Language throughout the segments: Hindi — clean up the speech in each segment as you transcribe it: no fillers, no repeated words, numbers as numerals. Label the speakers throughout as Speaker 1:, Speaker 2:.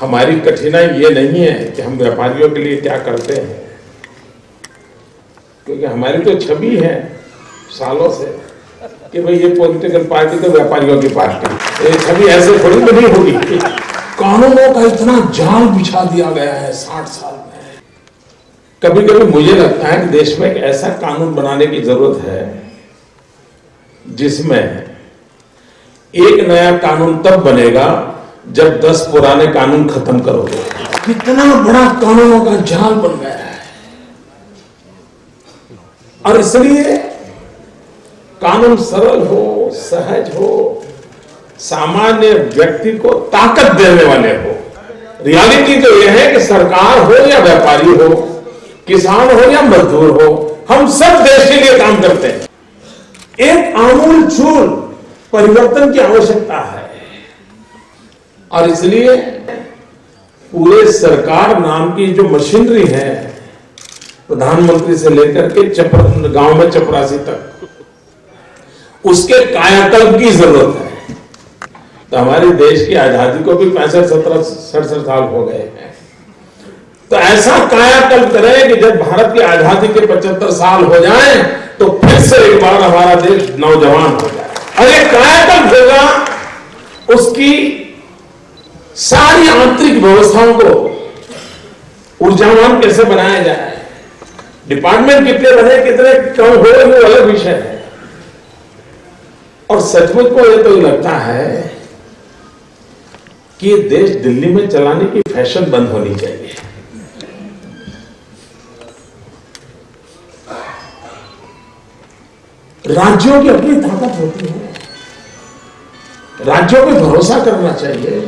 Speaker 1: हमारी कठिनाई ये नहीं है कि हम व्यापारियों के लिए क्या करते हैं, क्योंकि हमारी तो छवि है सालों से कि भाई ये पॉलिटिकल पार्टी तो व्यापारियों की पार्टी, ये छवि ऐसे थोड़ी नहीं होगी। कानूनों का इतना जाल बिछा दिया गया है 60 साल में। कभी कभी मुझे लगता है कि देश में एक ऐसा कानून बनाने की जरूरत है जिसमें एक नया कानून तब बनेगा जब 10 पुराने कानून खत्म करोगे। कितना बड़ा कानूनों का जाल बन गया है, और इसलिए कानून सरल हो, सहज हो, सामान्य व्यक्ति को ताकत देने वाले हो। रियलिटी तो यह है कि सरकार हो या व्यापारी हो, किसान हो या मजदूर हो, हम सब देश के लिए काम करते हैं। एक आमूलचूल परिवर्तन की आवश्यकता है, और इसलिए पूरे सरकार नाम की जो मशीनरी है, प्रधानमंत्री से लेकर के गांव में चपरासी तक, उसके कायाकल्प की जरूरत है। तो हमारे देश की आजादी को भी 65-67 साल हो गए हैं, तो ऐसा कायाकल्प करें कि जब भारत की आजादी के 75 साल हो जाएं तो फिर से एक बार हमारा देश नौजवान हो जाए। और ये कायाकल्प होगा, उसकी सारी आंतरिक व्यवस्थाओं को ऊर्जावान कैसे बनाया जाए, डिपार्टमेंट कितने बने कितने कम हो, वो अलग विषय है। और सचमुच को ये तो लगता है कि ये देश दिल्ली में चलाने की फैशन बंद होनी चाहिए। राज्यों की अपनी ताकत होती है, राज्यों पे भरोसा करना चाहिए,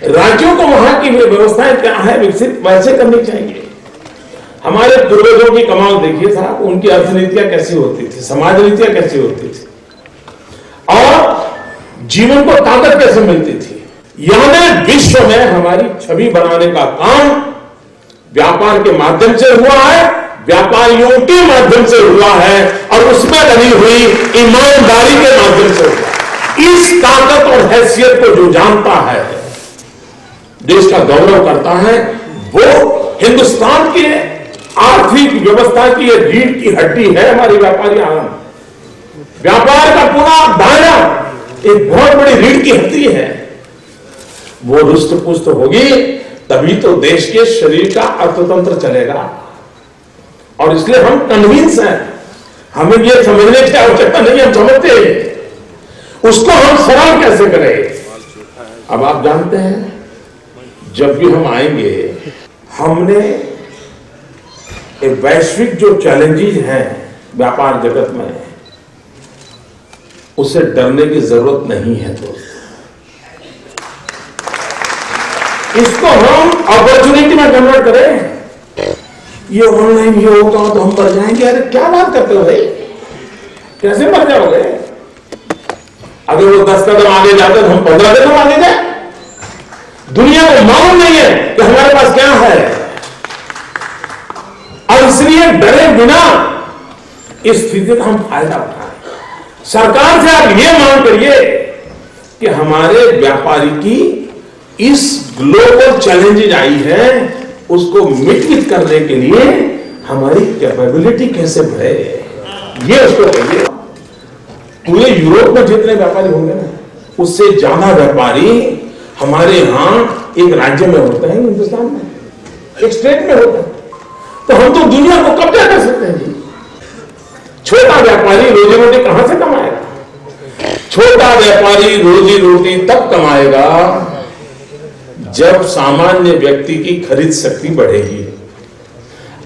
Speaker 1: राज्यों को वहां की व्यवस्थाएं क्या है विकसित वैसे करनी चाहिए। हमारे पूर्वजों की कमाल देखिए साहब, उनकी अर्थनीतियां कैसी होती थी, समाज नीतियां कैसी होती थी, और जीवन को ताकत कैसे मिलती थी। यानी विश्व में हमारी छवि बनाने का काम व्यापार के माध्यम से हुआ है, व्यापारियों के माध्यम से हुआ है, और उसमें बनी हुई ईमानदारी के माध्यम से हुआ। इस ताकत और हैसियत को जो जानता है, देश का गौरव करता है, वो हिंदुस्तान के आर्थिक व्यवस्था की ये रीढ़ की हड्डी है हमारी व्यापारी आनंद। व्यापार का पूरा दायरा एक बहुत बड़ी रीढ़ की हड्डी है, वो रुष्ट पुष्ट होगी तभी तो देश के शरीर का अर्थतंत्र चलेगा। और इसलिए हम कन्विंस हैं, हमें ये समझने की आवश्यकता नहीं, हम समझते हैं उसको हम सरल कैसे करें। अब आप जानते हैं जब भी हम आएंगे, हमने एक वैश्विक जो चैलेंजेस हैं व्यापार जगत में, उससे डरने की जरूरत नहीं है दोस्त। इसको हम अपॉर्चुनिटी में कन्वर्ट करें। ये ऑनलाइन ये होगा तो हम मर जाएंगे, अरे क्या बात करते हो भाई, कैसे मर जाओगे? अगर वो 10 कदम आगे जाते तो हम 15 कदम आगे जाए। दुनिया को मालूम नहीं है कि हमारे पास क्या है, और इसलिए डरे बिना इस स्थिति का हम फायदा उठाएं। सरकार से आप ये मांग करिए कि हमारे व्यापारी की इस ग्लोबल चैलेंजेज आई है, उसको मिट करने के लिए हमारी कैपेबिलिटी कैसे बढ़े, ये उसको कहिए। पूरे यूरोप में जितने व्यापारी होंगे ना, उससे ज्यादा व्यापारी हमारे यहां एक राज्य में होते हैं, हिंदुस्तान में एक स्टेट में होते हैं। तो हम तो दुनिया को कब्जा कर सकते हैं जी। छोटा व्यापारी रोजी रोटी कहां से कमाएगा? छोटा व्यापारी रोजी रोटी तब कमाएगा जब सामान्य व्यक्ति की खरीद शक्ति बढ़ेगी।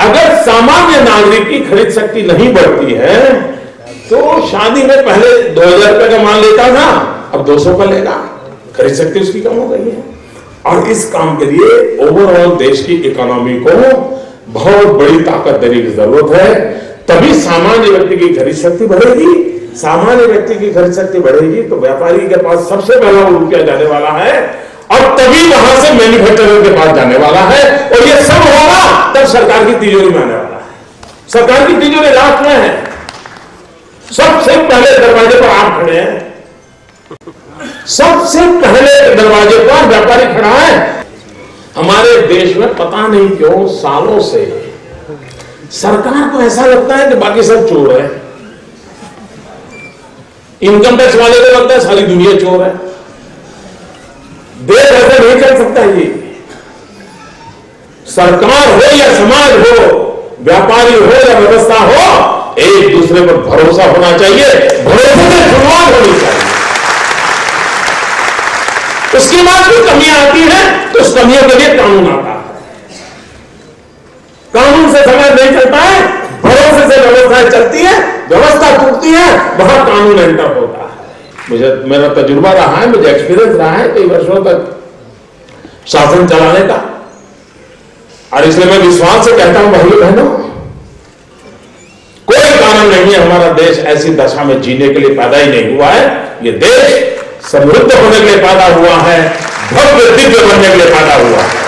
Speaker 1: अगर सामान्य नागरिक की खरीद शक्ति नहीं बढ़ती है तो शादी में पहले 2000 रुपए का मान लेता था, अब 200 का लेगा, खरीद शक्ति उसकी कम हो गई है। और इस काम के लिए ओवरऑल देश की इकोनॉमी को बहुत बड़ी ताकत देने की जरूरत है, तभी सामान्य व्यक्ति की खरीद शक्ति बढ़ेगी। सामान्य व्यक्ति की खरीद शक्ति बढ़ेगी तो व्यापारी के पास सबसे पहला रुपया जाने वाला है, और तभी वहां से मैन्युफैक्चरर के पास जाने वाला है, और ये सब होगा तब सरकार की तिजोरी में आने वाला है। सरकार की तिजोरी लास्ट में है, सबसे पहले दरवाजे पर आप खड़े हैं, सबसे पहले दरवाजे पर व्यापारी खड़ा है, देश में पता नहीं क्यों सालों से सरकार को ऐसा लगता है कि बाकी सब चोर है। इनकम टैक्स वाले को लगता है सारी दुनिया चोर है। देश ऐसे नहीं चल सकता। ये सरकार हो या समाज हो, व्यापारी हो या व्यवस्था हो, एक दूसरे पर भरोसा होना चाहिए, भरोसे से शुरुआत होनी चाहिए। उसके बाद जो कमियां आती हैं तो उस कमियों के लिए कानून आता है। कानून से समाज नहीं चलता है, भरोसे से व्यवस्थाएं चलती है, व्यवस्था टूटती है, वहां कानून एंटर होता है। मुझे मेरा तजुर्बा रहा है, मुझे एक्सपीरियंस रहा है कई वर्षों तक शासन चलाने का, और इसलिए मैं विश्वास से कहता हूं भाइयों बहनों, कोई कारण नहीं है हमारा देश ऐसी दशा में जीने के लिए पैदा ही नहीं हुआ है। ये देश समृद्ध होने के लिए पैदा हुआ है, भव्य दिव्य बनने के लिए पैदा हुआ है।